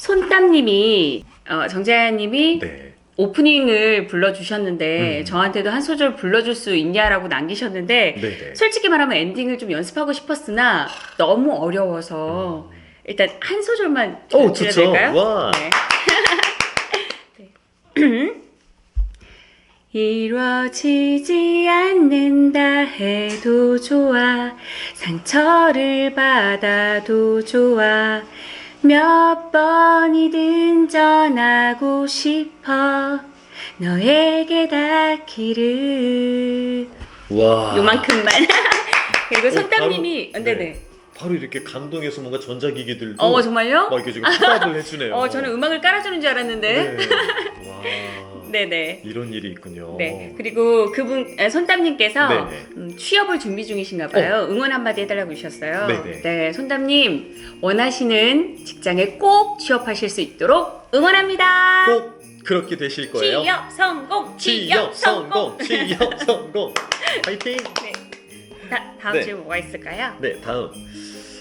손땀님이 정재환님이 네. 오프닝을 불러주셨는데 저한테도 한 소절 불러줄 수 있냐라고 남기셨는데 네네. 솔직히 말하면 엔딩을 좀 연습하고 싶었으나 너무 어려워서 일단 한 소절만 오, 들려드려야 좋죠. 될까요? 와. 네. 이루어지지 않는다 해도 좋아, 상처를 받아도 좋아, 몇 번이든 전하고 싶어 너에게 닿기를. 와. 요만큼만. 그리고 손땀님이 바로, 네네. 바로 이렇게 감동해서 뭔가 전자기기들도 정말요? 막 이렇게 지금 응답을 해주네요. 저는 음악을 깔아주는 줄 알았는데. 네. 와. 네네. 이런 일이 있군요. 네. 그리고 그분 손담님께서 네네. 취업을 준비 중이신가 봐요. 응원 한마디 해달라고 주셨어요. 네네. 네, 손담님 원하시는 직장에 꼭 취업하실 수 있도록 응원합니다. 꼭 그렇게 되실 거예요. 취업 성공. 취업 성공. 취업 성공. 파이팅. 네. 다음 네. 질문 뭐가 있을까요? 네, 다음.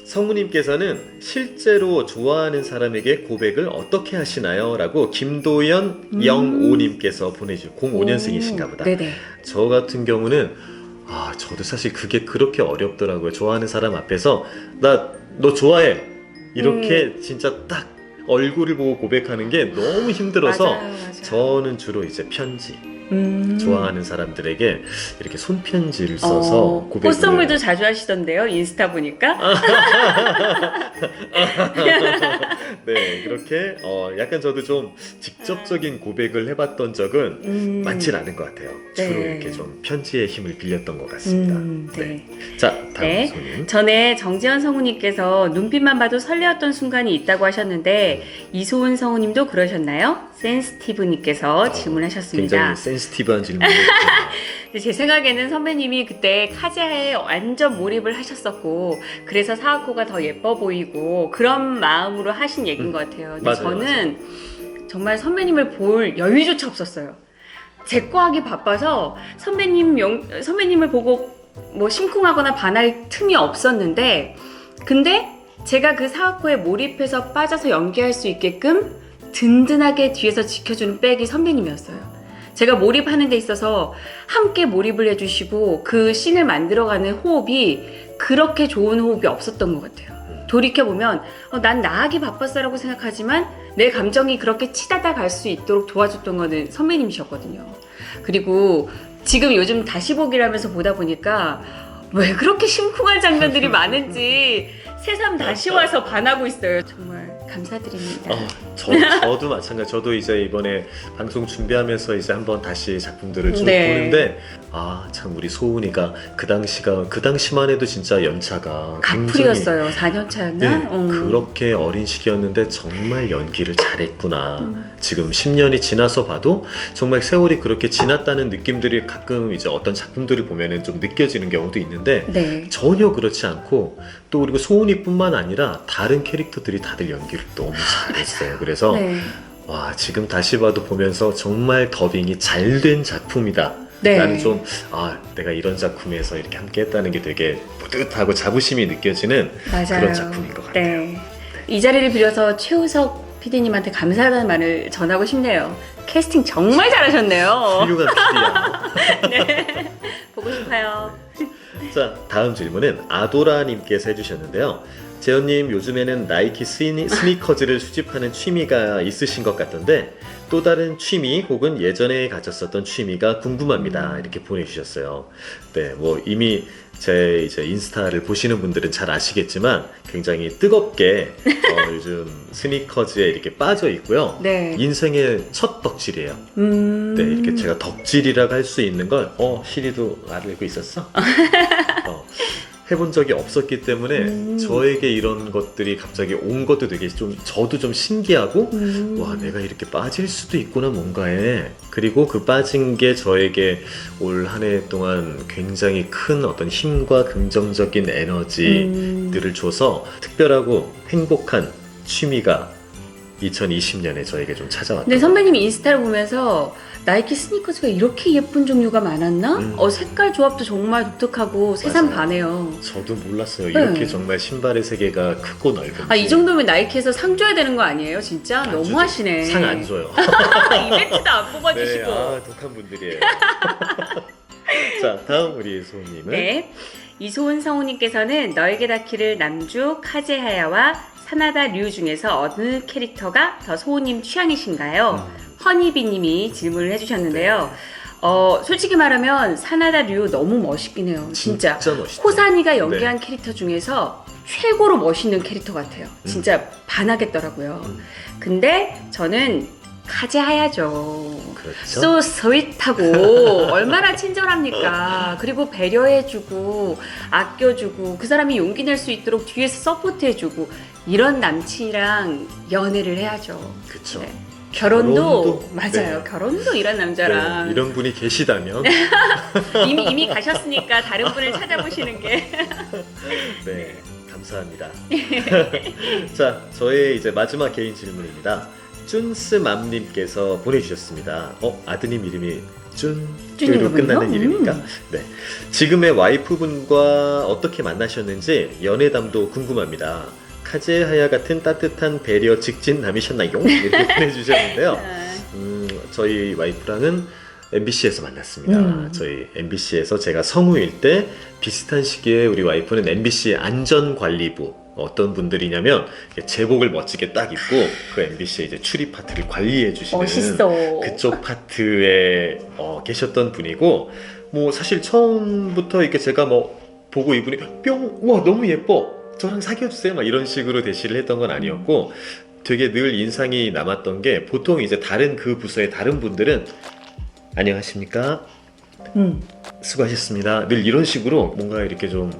성우님께서는 실제로 좋아하는 사람에게 고백을 어떻게 하시나요? 라고 김도연 05님께서 보내주신 05년생이신가 보다. 네네. 저 같은 경우는 저도 사실 그게 그렇게 어렵더라고요. 좋아하는 사람 앞에서 나 너 좋아해 이렇게 진짜 딱 얼굴을 보고 고백하는 게 너무 힘들어서 맞아요. 저는 주로 이제 편지, 좋아하는 사람들에게 이렇게 손편지를 써서 고백을. 꽃선물도 자주 하시던데요, 인스타 보니까. 네, 그렇게 약간 저도 좀 직접적인 고백을 해봤던 적은 많진 않은 것 같아요. 주로 네. 이렇게 좀 편지의 힘을 빌렸던 것 같습니다. 네. 자, 다음 네. 손님. 전에 정지현 성우님께서 눈빛만 봐도 설레었던 순간이 있다고 하셨는데 이소은 성우님도 그러셨나요? 센스티브님께서 질문하셨습니다. 굉장히 센시티브한 질문이에요. 근데 제 생각에는 선배님이 그때 카제아에 완전 몰입을 하셨었고 그래서 사와코가 더 예뻐 보이고 그런 마음으로 하신 얘기인 것 같아요. 근데 맞아요, 저는 정말 선배님을 볼 여유조차 없었어요. 제 거 하기 바빠서 선배님을 보고 뭐 심쿵하거나 반할 틈이 없었는데 근데 제가 그 사와코에 몰입해서 빠져서 연기할 수 있게끔 든든하게 뒤에서 지켜주는 백이 선배님이었어요. 제가 몰입하는 데 있어서 함께 몰입을 해주시고 그 씬을 만들어가는 호흡이 그렇게 좋은 호흡이 없었던 것 같아요. 돌이켜보면 난 나하기 바빴어 라고 생각하지만 내 감정이 그렇게 치닫아 갈 수 있도록 도와줬던 거는 선배님이셨거든요. 그리고 지금 요즘 다시 보기를 하면서 보다 보니까 왜 그렇게 심쿵한 장면들이 많은지 새삼 다시 와서 반하고 있어요. 정말 감사드립니다. 저도 마찬가지. 저도 이제 이번에 방송 준비하면서 이제 한번 다시 작품들을 쭉 보는데 참 우리 소은이가 그 당시만 해도 진짜 연차가 가풀이었어요. 4년 차였나? 네, 그렇게 어린 시기였는데 정말 연기를 잘했구나. 지금 10년이 지나서 봐도 정말 세월이 그렇게 지났다는 느낌들이 가끔 이제 어떤 작품들을 보면은 좀 느껴지는 경우도 있는데 네. 전혀 그렇지 않고 또 그리고 소은이뿐만 아니라 다른 캐릭터들이 다들 연기를 너무 잘했어요. 그래서 네. 와, 지금 다시 봐도 보면서 정말 더빙이 잘 된 작품이다. 네. 나는 좀 내가 이런 작품에서 이렇게 함께 했다는 게 되게 뿌듯하고 자부심이 느껴지는 맞아요. 그런 작품인 것 같아요. 네. 이 자리를 빌어서 최우석 PD님한테 감사하다는 말을 전하고 싶네요. 캐스팅 정말 잘하셨네요. 훌륭한 PD야. 네. 보고 싶어요. 자, 다음 질문은 아도라님께서 해주셨는데요. 재현님, 요즘에는 나이키 스니커즈를 수집하는 취미가 있으신 것 같던데 또 다른 취미 혹은 예전에 가졌었던 취미가 궁금합니다. 이렇게 보내주셨어요. 네, 뭐 이미 제 이제 인스타를 보시는 분들은 잘 아시겠지만 굉장히 뜨겁게 요즘 스니커즈에 이렇게 빠져 있고요. 네. 인생의 첫 덕질이에요. 네, 이렇게 제가 덕질이라고 할 수 있는 걸 시리도 알고 있었어? 해본 적이 없었기 때문에 저에게 이런 것들이 갑자기 온 것도 되게 저도 좀 신기하고 와, 내가 이렇게 빠질 수도 있구나 뭔가에. 그리고 그 빠진 게 저에게 올 한 해 동안 굉장히 큰 어떤 힘과 긍정적인 에너지들을 줘서 특별하고 행복한 취미가 2020년에 저에게 좀 찾아왔던. 근데 선배님 인스타를 보면서 나이키 스니커즈가 이렇게 예쁜 종류가 많았나? 색깔 조합도 정말 독특하고 세상 맞아요. 반해요. 저도 몰랐어요. 이렇게 네. 정말 신발의 세계가 크고 넓은지. 아, 이 정도면 나이키에서 상 줘야 되는 거 아니에요? 진짜? 안 너무 주죠. 하시네. 상 안 줘요. 이벤트도 안 네, 뽑아주시고. 아, 독한 분들이에요. 자, 다음 우리 소님은. 네. 이소은 성우님께서는 너에게 닿기를 남주 카제하야와 사나다 류 중에서 어느 캐릭터가 더 소우님 취향이신가요? 허니비님이 질문을 해주셨는데요. 솔직히 말하면 사나다 류 너무 멋있긴 해요. 진짜. 멋있죠. 호산이가 연기한 캐릭터 중에서 최고로 멋있는 캐릭터 같아요. 진짜 반하겠더라고요. 근데 저는 카제하야죠. 그렇죠. So sweet하고 얼마나 친절합니까? 그리고 배려해주고 아껴주고 그 사람이 용기 낼 수 있도록 뒤에서 서포트해주고 이런 남친이랑 연애를 해야죠. 그렇죠. 네. 결혼도 네. 맞아요. 결혼도 이런 남자랑 네, 이런 분이 계시다면 이미 가셨으니까 다른 분을 찾아보시는 게 네, 감사합니다. 자, 저의 이제 마지막 개인 질문입니다. 쭌스맘님께서 보내주셨습니다. 아드님 이름이 쭌으로 끝나는 이름입니까? 네. 지금의 와이프분과 어떻게 만나셨는지 연애담도 궁금합니다. 카제하야 같은 따뜻한 배려 직진남이셨나요? 이렇게 보내주셨는데요. 저희 와이프랑은 MBC에서 만났습니다. 저희 MBC에서 제가 성우일 때 비슷한 시기에 우리 와이프는 MBC 안전관리부 어떤 분들이냐면 제복을 멋지게 딱 입고 그 MBC의 이제 출입 파트를 관리해 주시는 멋있어. 그쪽 파트에 계셨던 분이고 뭐 사실 처음부터 이렇게 제가 뭐 보고 이분이 뿅 와 너무 예뻐 저랑 사귀어 주세요 막 이런 식으로 대시를 했던 건 아니었고 되게 늘 인상이 남았던 게 보통 이제 다른 그 부서의 다른 분들은 안녕하십니까? 수고하셨습니다. 늘 이런 식으로 뭔가 이렇게 좀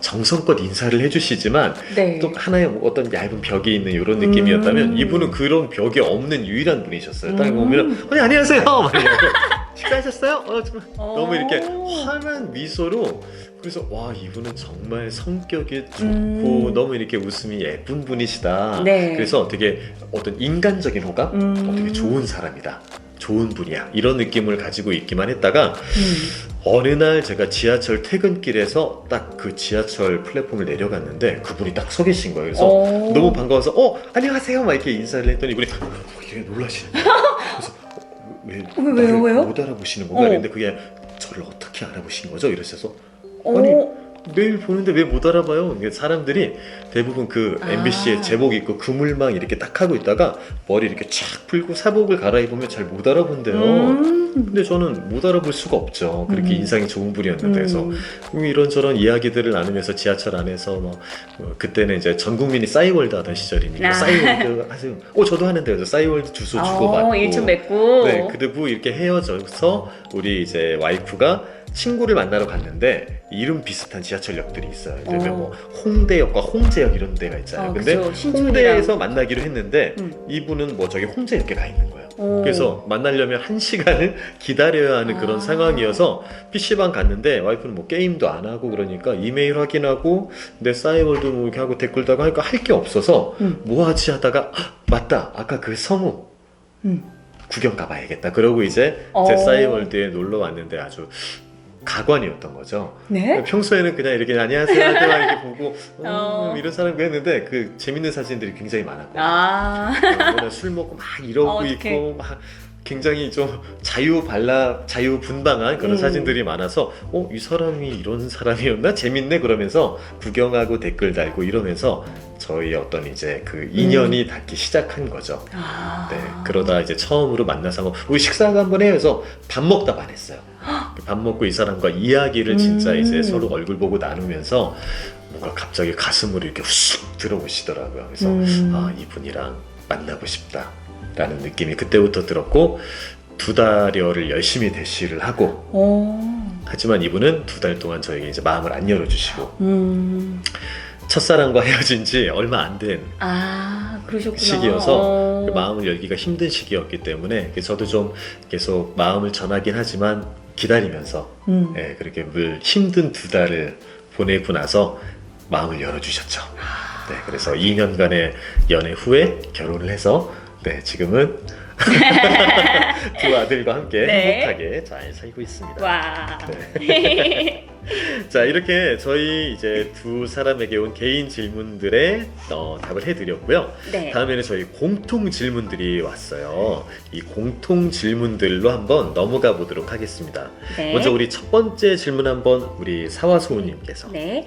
정성껏 인사를 해주시지만 네. 또 하나의 뭐 어떤 얇은 벽이 있는 이런 느낌이었다면 이분은 그런 벽이 없는 유일한 분이셨어요. 딱 보면 안녕하세요. 막 이러고 식사하셨어요? 너무 이렇게 환한 미소로 그래서 와 이분은 정말 성격이 좋고 너무 이렇게 웃음이 예쁜 분이시다. 네. 그래서 되게 어떤 인간적인 호감, 되게 좋은 사람이다. 좋은 분이야 이런 느낌을 가지고 있기만 했다가 어느 날 제가 지하철 퇴근길에서 딱 그 지하철 플랫폼을 내려갔는데 그분이 딱 서 계신 거예요. 그래서 너무 반가워서 안녕하세요 막 이렇게 인사를 했더니 이분이 되게 놀라시는 거예요. 그래서 왜요? 못 알아보시는 건가 했는데 그게 저를 어떻게 알아보신 거죠? 이러셔서 아니 매일 보는데 왜 못 알아봐요? 이게 사람들이 대부분 그 MBC에 제복 입고 그물망 이렇게 딱 하고 있다가 머리 이렇게 쫙 풀고 사복을 갈아입으면 잘 못 알아본대요. 근데 저는 못 알아볼 수가 없죠. 그렇게 인상이 좋은 분이었는데 그래서 이런저런 이야기들을 나누면서 지하철 안에서 뭐 그때는 이제 전 국민이 싸이월드 하던 시절이니까 싸이월드 하세요. 저도 하는데요. 저 싸이월드 주소 주고 받고 일천 맺고 네, 그리고 이렇게 헤어져서 우리 이제 와이프가 친구를 만나러 갔는데 이름 비슷한 지하철역들이 있어요. 예를 들면 뭐 홍대역과 홍제역 이런 데가 있잖아요. 근데 그쵸. 홍대에서 만나기로 했는데 이분은 뭐 저기 홍제역에 가 있는 거예요. 그래서 만나려면 1시간을 기다려야 하는 그런 상황이어서 PC방 갔는데 와이프는 뭐 게임도 안 하고 그러니까 이메일 확인하고 내 싸이월드 뭐 이렇게 하고 댓글도 하고 하니까 할 게 없어서 뭐 하지 하다가 맞다 아까 그 성우 구경 가봐야겠다. 그러고 이제 제 싸이월드에 놀러 왔는데 아주 가관이었던 거죠. 네? 평소에는 그냥 이렇게 안녕하세요 할 때만 이렇게 보고 이런 사람이 했는데 그 재밌는 사진들이 굉장히 많았거든요. 술 먹고 막 이러고 있고 막 굉장히 좀 자유분방한 그런 사진들이 많아서 이 사람이 이런 사람이었나? 재밌네 그러면서 구경하고 댓글 달고 이러면서 저희 어떤 이제 그 인연이 닿기 시작한 거죠. 네, 그러다 이제 처음으로 만나서 우리 식사가 한번 해요 해서 밥 먹다 반했어요. 밥 먹고 이 사람과 이야기를 진짜 이제 서로 얼굴 보고 나누면서 뭔가 갑자기 가슴으로 이렇게 훅 들어오시더라고요. 그래서 이분이랑 만나고 싶다 라는 느낌이 그때부터 들었고 2달여를 열심히 대시를 하고 하지만 이분은 2달 동안 저에게 이제 마음을 안 열어주시고 첫사랑과 헤어진 지 얼마 안 된 그러셨구나. 시기여서 마음을 열기가 힘든 시기였기 때문에 저도 좀 계속 마음을 전하긴 하지만 기다리면서 그렇게 늘 힘든 2달을 보내고 나서 마음을 열어주셨죠. 네, 그래서 2년간의 연애 후에 결혼을 해서 네, 지금은 두 아들과 함께 네. 행복하게 잘 살고 있습니다. 와. 네. 자, 이렇게 저희 이제 두 사람에게 온 개인 질문들에 답을 해드렸고요. 네. 다음에는 저희 공통 질문들이 왔어요. 이 공통 질문들로 한번 넘어가 보도록 하겠습니다. 네. 먼저 우리 첫 번째 질문 한번 우리 사와소우님께서. 네.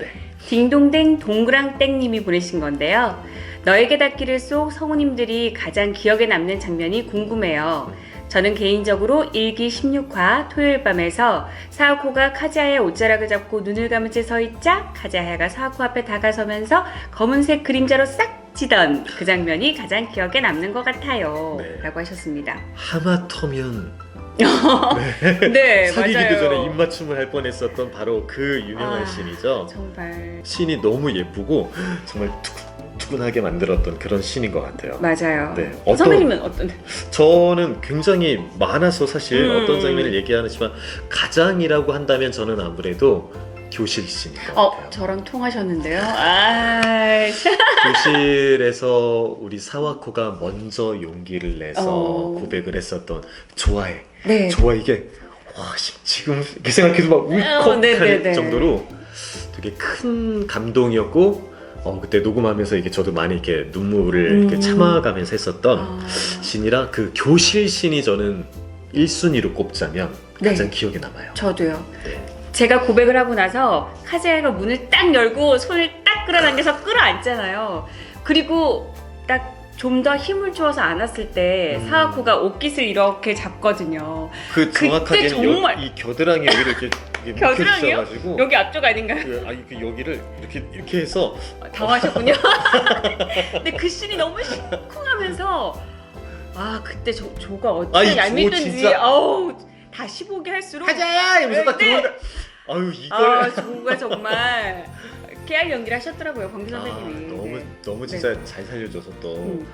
딩동댕 동그랑땡님이 보내신 건데요. 너에게 닿기를 속 성우님들이 가장 기억에 남는 장면이 궁금해요. 저는 개인적으로 일기 16화 토요일 밤에서 사와코가 카즈하야의 옷자락을 잡고 눈을 감은 채 서있자 카즈하야가 사와코 앞에 다가서면서 검은색 그림자로 싹 지던 그 장면이 가장 기억에 남는 것 같아요. 네. 라고 하셨습니다. 하마터면 네, 사귀기도 맞아요. 전에 입맞춤을 할 뻔했었던 바로 그 유명한 씬이죠. 정말 씬이 너무 예쁘고 정말 투근하게 만들었던 그런 씬인 것 같아요. 맞아요. 네. 선배님은 어떤? 저는 굉장히 많아서 사실 어떤 음. 장면을 얘기하지만 가장이라고 한다면 저는 아무래도 교실 씬인 것 같아요. 저랑 통하셨는데요. 교실에서 우리 사와코가 먼저 용기를 내서 고백을 했었던 좋아해. 네. 좋아 이게 와 지금 이렇게 생각해도 막 울컥할 네네네. 정도로 되게 큰 감동이었고 그때 녹음하면서 이게 저도 많이 이렇게 눈물을 이렇게 참아가면서 했었던 씬이라 그 교실 씬이 저는 1순위로 꼽자면 네. 가장 기억에 남아요. 저도요. 네. 제가 고백을 하고 나서 카즈야가 문을 딱 열고 손을 딱 끌어당겨서 끌어안잖아요. 그리고 딱 좀 더 힘을 주어서 안았을 때 사와코가 옷깃을 이렇게 잡거든요. 그 정확하게는 정말- 이 겨드랑이 여기를 이렇게 겨드랑이요? 묵혀주셔가지고 여기 앞쪽 아닌가요? 그 여기를 이렇게 해서 당하셨군요. 근데 그 씬이 너무 심쿵하면서 그때 조가 어찌 조 얄밉든지 진짜- 다시 보게 할수록 가자! 이러면서 딱 네. 들어오는데 아유 이걸 조가 정말 깨알 연기를 하셨더라고요, 광규 선배님이. 너무 진짜 잘 살려줘서 또 음.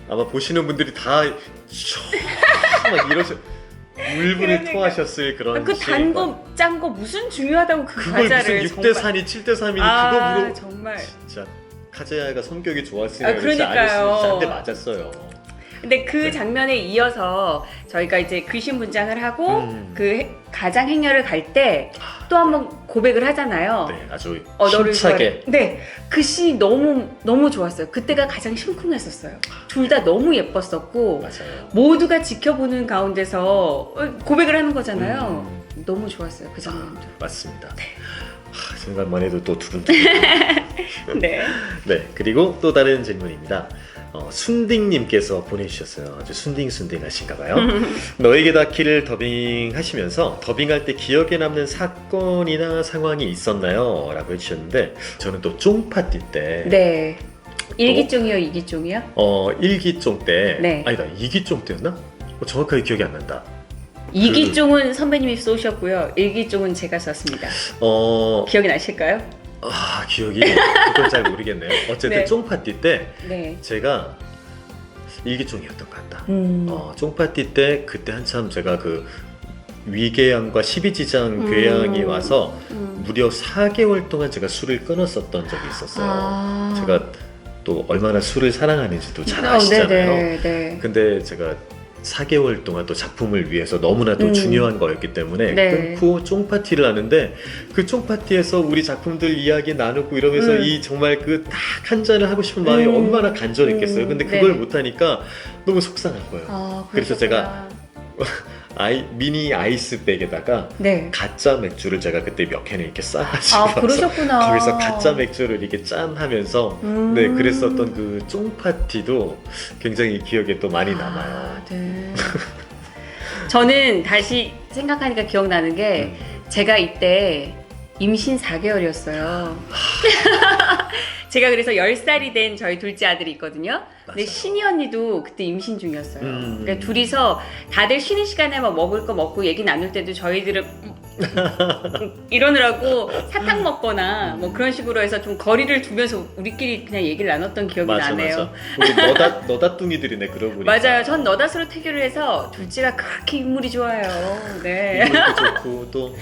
아마 보시는 분들이 다 막 이러셔 울분을 그러니까. 토하셨을 그런 그 씬이니까. 단 거, 짠 거 무슨 중요하다고 그 그걸 과자를 무슨 6대 4니 7대 3이니 그거 물어 정말. 진짜 카즈야가 성격이 좋았으니까 그러니까요. 짠데 맞았어요. 근데 그 네. 장면에 이어서 저희가 이제 귀신 분장을 하고 음. 가장 행렬을 갈 때 또 한 번 고백을 하잖아요. 네, 아주 너를 힘차게. 좋아해. 네, 그 씬이 너무 좋았어요. 그때가 가장 심쿵했었어요. 둘 다 너무 예뻤었고 맞아요. 모두가 지켜보는 가운데서 고백을 하는 거잖아요. 음. 너무 좋았어요, 그 장면도. 맞습니다. 네. 생각만 해도 또 두근두근. 네. 네, 그리고 또 다른 질문입니다. 순딩님께서 보내주셨어요. 아주 순딩순딩하신가봐요. 너에게 닿기를 더빙하시면서 더빙할 때 기억에 남는 사건이나 상황이 있었나요? 라고 해주셨는데 저는 또 쫑파티 때 네. 일기종이요, 이기종이요? 일기종 때 네. 아니다 이기종 때였나? 정확하게 기억이 안 난다. 이기종은 선배님이 쏘셨고요. 일기종은 제가 썼습니다. 기억이 나실까요? 기억이 그걸 잘 모르겠네요. 어쨌든 네. 쫑파티 때 네. 제가 일기종이었던 것 같다. 음. 쫑파티 때 그때 한참 제가 그 위궤양과 12지장 궤양이 와서 무려 4개월 동안 제가 술을 끊었었던 적이 있었어요. 제가 또 얼마나 술을 사랑하는지도 잘 아시잖아요. 네. 근데 제가 4개월 동안 또 작품을 위해서 너무나 또 중요한 거였기 때문에 네. 끊고 쫑파티를 하는데 그 쫑파티에서 우리 작품들 이야기 나누고 이러면서 이 정말 그 딱 한 잔을 하고 싶은 마음이 얼마나 간절했겠어요. 근데 그걸 네. 못하니까 너무 속상한 거예요. 그래서 제가 미니 아이스백에다가 네. 가짜 맥주를 제가 그때 몇 캔을 이렇게 싸가지고 그러셨구나. 거기서 가짜 맥주를 이렇게 짠 하면서 네 그랬었던 그 쫑파티도 굉장히 기억에 또 많이 남아요. 네. 저는 다시 생각하니까 기억나는 게 제가 이때 임신 4개월이었어요. 제가 그래서 10살이 된 저희 둘째 아들이 있거든요. 근데 맞아요. 신이 언니도 그때 임신 중이었어요. 음. 그러니까 둘이서 다들 쉬는 시간에 막 먹을 거 먹고 얘기 나눌 때도 저희들은 이러느라고 사탕 먹거나 뭐 그런 식으로 해서 좀 거리를 두면서 우리끼리 그냥 얘기를 나눴던 기억이 나네요. 우리 너다뚱이들이네 그러고 보니까. 맞아요. 전 너다스로 태교를 해서 둘째가 그렇게 인물이 좋아요. 네. 인물도 좋고 또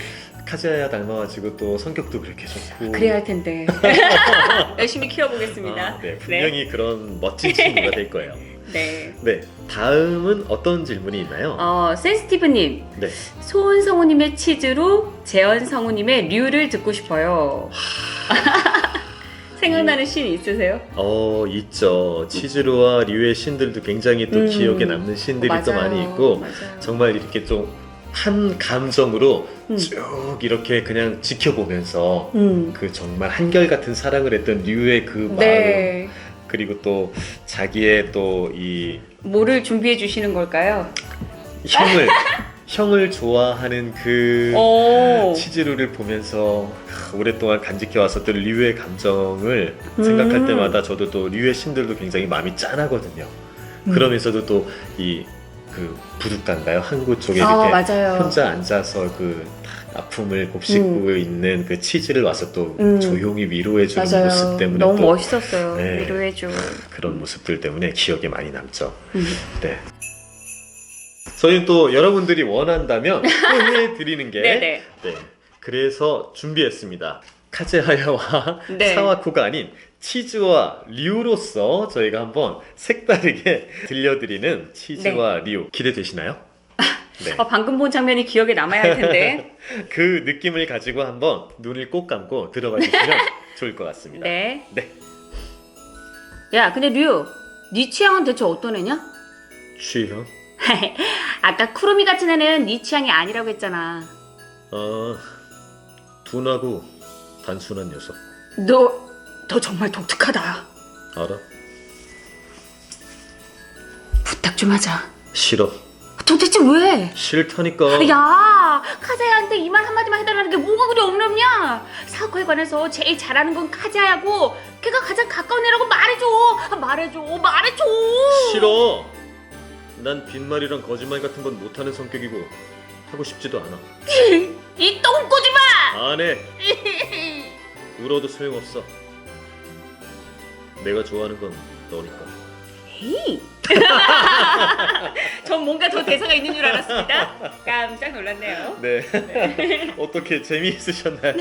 카즈하야 닮아가지고 또 성격도 그렇게 좋고. 그래야 할 텐데. 열심히 키워보겠습니다. 아, 네, 분명히 그런 멋진 친구가 될 거예요. 네. 네, 다음은 어떤 질문이 있나요? 센스티브님. 네. 소은 성우님의 치즈로 재현 성우님의 류를 듣고 싶어요. 생각나는 씬 있으세요? 있죠. 치즈루와 류의 신들도 굉장히 또 기억에 남는 신들이 또 맞아요. 많이 있고, 맞아요. 정말 이렇게 좀 한 감정으로 음. 쭉 이렇게 그냥 지켜보면서 음. 그 정말 한결같은 사랑을 했던 류의 그 마음, 네. 그리고 또 자기의 또 이 뭐를 준비해 주시는 걸까요? 형을 좋아하는 그 오. 치즈루를 보면서 오랫동안 간직해 왔었던 류의 감정을 생각할 때마다 저도 또 류의 신들도 굉장히 마음이 짠하거든요. 그러면서도 또 이 그 부둑가인가요? 항구 쪽에 이렇게 맞아요. 혼자 앉아서 그 아픔을 곱씹고 있는 그 치즈를 와서 또 조용히 위로해주는 맞아요. 모습 때문에 너무 또 멋있었어요. 네. 위로해줘. 그런 모습들 때문에 기억에 많이 남죠. 음. 네. 저희는 또 여러분들이 원한다면 또 해드리는 게 네네. 네. 그래서 준비했습니다. 카즈하야와 네. 사와코가 아닌 치즈와 류로서 저희가 한번 색다르게 들려드리는 치즈와 류 기대되시나요? 네. 방금 본 장면이 기억에 남아야 할 텐데. 그 느낌을 가지고 한번 눈을 꼭 감고 들어가 주시면 좋을 것 같습니다. 네. 네. 야, 근데 류, 네 취향은 대체 어떤 애냐? 취향? 아까 쿠루미 같은 애는 네 취향이 아니라고 했잖아. 둔하고 단순한 녀석. 너 정말 독특하다. 알아? 부탁 좀 하자. 싫어. 도대체 왜? 싫다니까. 야, 카자야한테 이 말 한마디만 해달라는 게 뭐가 그리 어렵냐? 사고에 관해서 제일 잘하는 건 카자야고 걔가 가장 가까운 애라고 말해줘. 싫어. 난 빈말이랑 거짓말 같은 건 못하는 성격이고 하고 싶지도 않아. 이 똥꼬지마! 안 해. 울어도 소용없어. 내가 좋아하는 건 너니까. 에이. 전 뭔가 더 대사가 있는 줄 알았습니다. 깜짝 놀랐네요. 네. 어떻게 재미있으셨나요?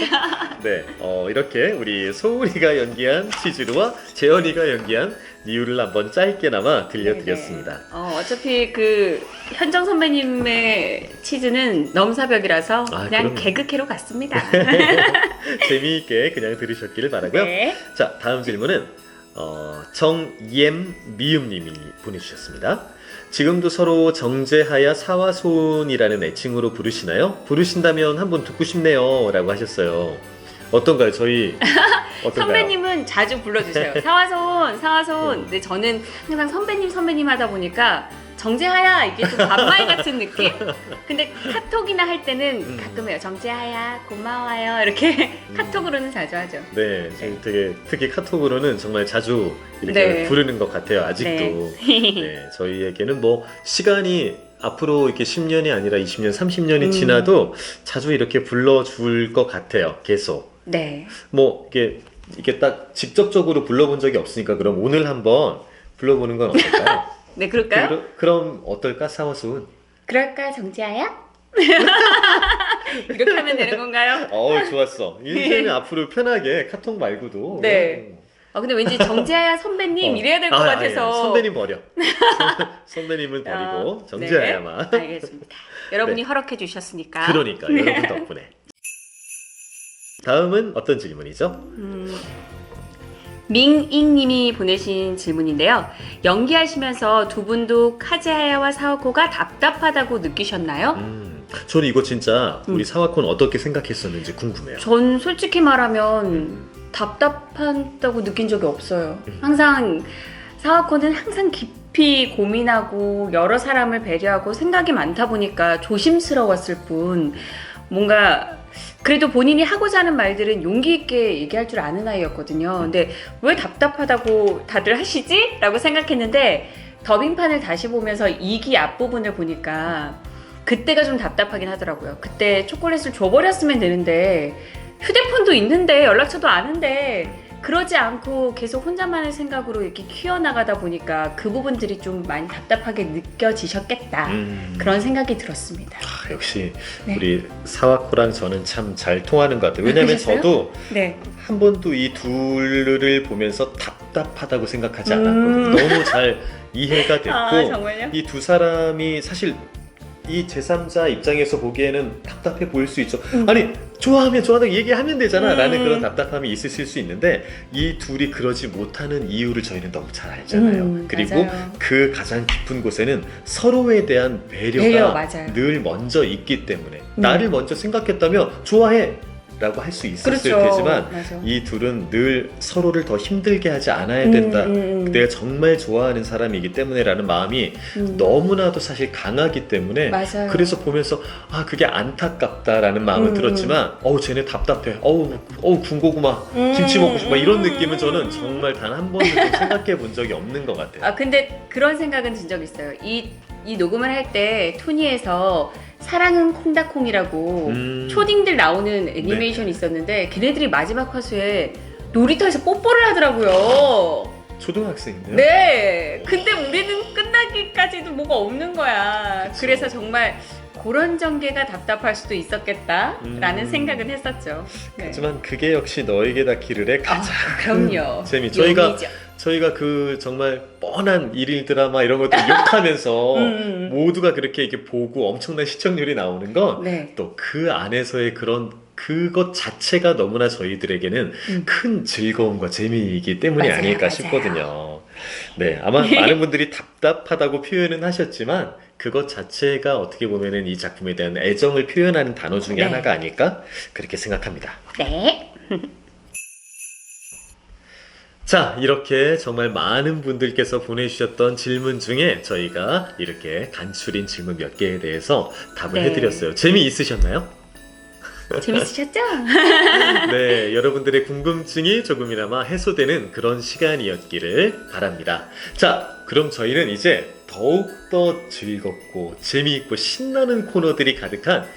네. 이렇게 우리 소울이가 연기한 치즈루와 재현이가 연기한 리우를 한번 짧게나마 들려드렸습니다. 네네. 어차피 그 현정 선배님의 치즈는 넘사벽이라서 그냥 그럼요. 개그캐로 갔습니다. 재미있게 그냥 들으셨기를 바라고요. 네. 자, 다음 질문은 정iem 미음님이 보내주셨습니다. 지금도 서로 정재하야 사와손이라는 애칭으로 부르시나요? 부르신다면 한번 듣고 싶네요 라고 하셨어요. 어떤가요? 저희 어떤가요? 선배님은 자주 불러주세요. 사와손. 근데 저는 항상 선배님 하다 보니까 정재하야 이게 좀 반말 같은 느낌? 근데 카톡이나 할 때는 가끔 해요. 정재하야 고마워요 이렇게 카톡으로는 자주 하죠. 네, 저희 되게 특히 카톡으로는 정말 자주 이렇게 네. 부르는 것 같아요. 아직도. 네, 저희에게는 뭐 시간이 앞으로 이렇게 10년이 아니라 20년, 30년이 지나도 자주 이렇게 불러줄 것 같아요. 계속. 네. 뭐 이게 딱 직접적으로 불러본 적이 없으니까 그럼 오늘 한번 불러보는 건 어떨까요? 네, 그럴까요? 그럼 어떨까, 사와수은? 그럴까, 정지아야? 이렇게 하면 되는 건가요? 좋았어. 이제는 앞으로 편하게 카톡 말고도. 네. 근데 왠지 정지아야 선배님 이래야 될 것 같아서. 선배님 버려. 선배님은 버리고 정지아야만. 네. 알겠습니다. 여러분이 네. 허락해 주셨으니까. 그러니까 여러분 덕분에. 다음은 어떤 질문이죠? 밍잉님이 보내신 질문인데요. 연기하시면서 두 분도 카즈하야와 사와코가 답답하다고 느끼셨나요? 저는 이거 진짜 우리 사와코는 어떻게 생각했었는지 궁금해요. 전 솔직히 말하면 답답하다고 느낀 적이 없어요. 항상 사와코는 항상 깊이 고민하고 여러 사람을 배려하고 생각이 많다 보니까 조심스러웠을 뿐 뭔가 그래도 본인이 하고자 하는 말들은 용기 있게 얘기할 줄 아는 아이였거든요. 근데 왜 답답하다고 다들 하시지? 라고 생각했는데 더빙판을 다시 보면서 2기 앞부분을 보니까 그때가 좀 답답하긴 하더라고요. 그때 초콜릿을 줘버렸으면 되는데 휴대폰도 있는데 연락처도 아는데 그러지 않고 계속 혼자만의 생각으로 이렇게 키워나가다 보니까 그 부분들이 좀 많이 답답하게 느껴지셨겠다. 그런 생각이 들었습니다. 아, 역시 네. 우리 사와코랑 저는 참 잘 통하는 것 같아요. 왜냐면 그러셨어요? 저도 네. 한 번도 이 둘을 보면서 답답하다고 생각하지 않았거든요. 너무 잘 이해가 됐고 아, 정말요? 이 두 사람이 사실 이 제3자 입장에서 보기에는 답답해 보일 수 있죠. 아니 좋아하면 좋아한다고 얘기하면 되잖아 라는 그런 답답함이 있으실 수 있는데 이 둘이 그러지 못하는 이유를 저희는 너무 잘 알잖아요. 그리고 맞아요. 그 가장 깊은 곳에는 서로에 대한 배려, 배려가 맞아요. 늘 먼저 있기 때문에 나를 먼저 생각했다면 좋아해 라고 할 수 있었을 그렇죠. 테지만 맞아. 이 둘은 늘 서로를 더 힘들게 하지 않아야 된다. 내가 정말 좋아하는 사람이기 때문에 라는 마음이 너무나도 사실 강하기 때문에 맞아요. 그래서 보면서 아 그게 안타깝다라는 마음은 들었지만 어우 쟤네 답답해 어우 군고구마 김치 먹고 싶어 막 이런 느낌은 저는 정말 단 한 번도 좀 생각해 본 적이 없는 것 같아요. 아 근데 그런 생각은 든 적 있어요. 이 녹음을 할 때 토니에서 사랑은 콩닥콩이라고 초딩들 나오는 애니메이션이 있었는데 걔네들이 마지막 화수에 놀이터에서 뽀뽀를 하더라고요. 초등학생인데요? 네. 근데 우리는 끝나기까지도 뭐가 없는 거야. 그쵸. 그래서 정말 그런 전개가 답답할 수도 있었겠다라는 생각은 했었죠. 네. 하지만 그게 역시 너에게 닿기를의 가장 그럼요. 큰 재미. 묘미죠. 저희가 그 정말 뻔한 일일 드라마 이런 것들 욕하면서 모두가 그렇게 이렇게 보고 엄청난 시청률이 나오는 건 네. 또 그 안에서의 그런 그것 자체가 너무나 저희들에게는 큰 즐거움과 재미이기 때문이 맞아요, 아닐까 맞아요. 싶거든요. 네, 아마 많은 분들이 답답하다고 표현은 하셨지만 그것 자체가 어떻게 보면은 이 작품에 대한 애정을 표현하는 단어 중에 네. 하나가 아닐까 그렇게 생각합니다. 네. 자, 이렇게 정말 많은 분들께서 보내주셨던 질문 중에 저희가 이렇게 간추린 질문 몇 개에 대해서 답을 네. 해드렸어요. 재미있으셨나요? 재밌으셨죠? 네, 여러분들의 궁금증이 조금이나마 해소되는 그런 시간이었기를 바랍니다. 자, 그럼 저희는 이제 더욱더 즐겁고 재미있고 신나는 코너들이 가득한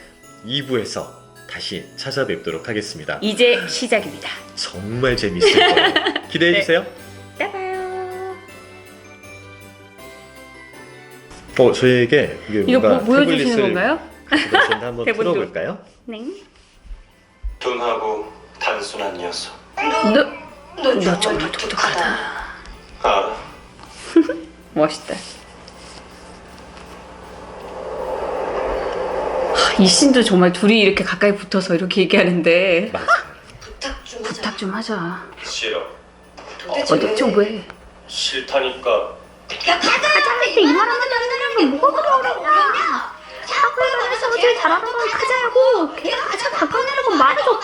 2부에서 다시 찾아뵙도록 하겠습니다. 이제 시작입니다. 정말 재밌을 거예요. 기대해주세요. 이따 봐요. 저희에게 이거 보여주시는 건가요? 한번 대본도. 틀어볼까요? 네. 둔하고 단순한 녀석. 너 정말 독특하다. 알아. 멋있다. 이 씬도 정말 둘이 이렇게 가까이 붙어서 이렇게 얘기하는데 맞아요. 부탁 좀 하자. 싫어. 도대체 왜? 싫다니까. 카자한테 이만한 사람이 뭐가 그러냐? 학교에서 제일 잘하는 건 카자야고 걔가 가장 가까운 애라고 말해줘.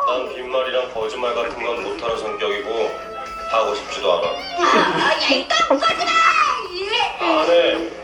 난 빈말이랑 거짓말 같은 건 못하는 성격이고 하고 싶지도 않아. 야, 일단 안 해.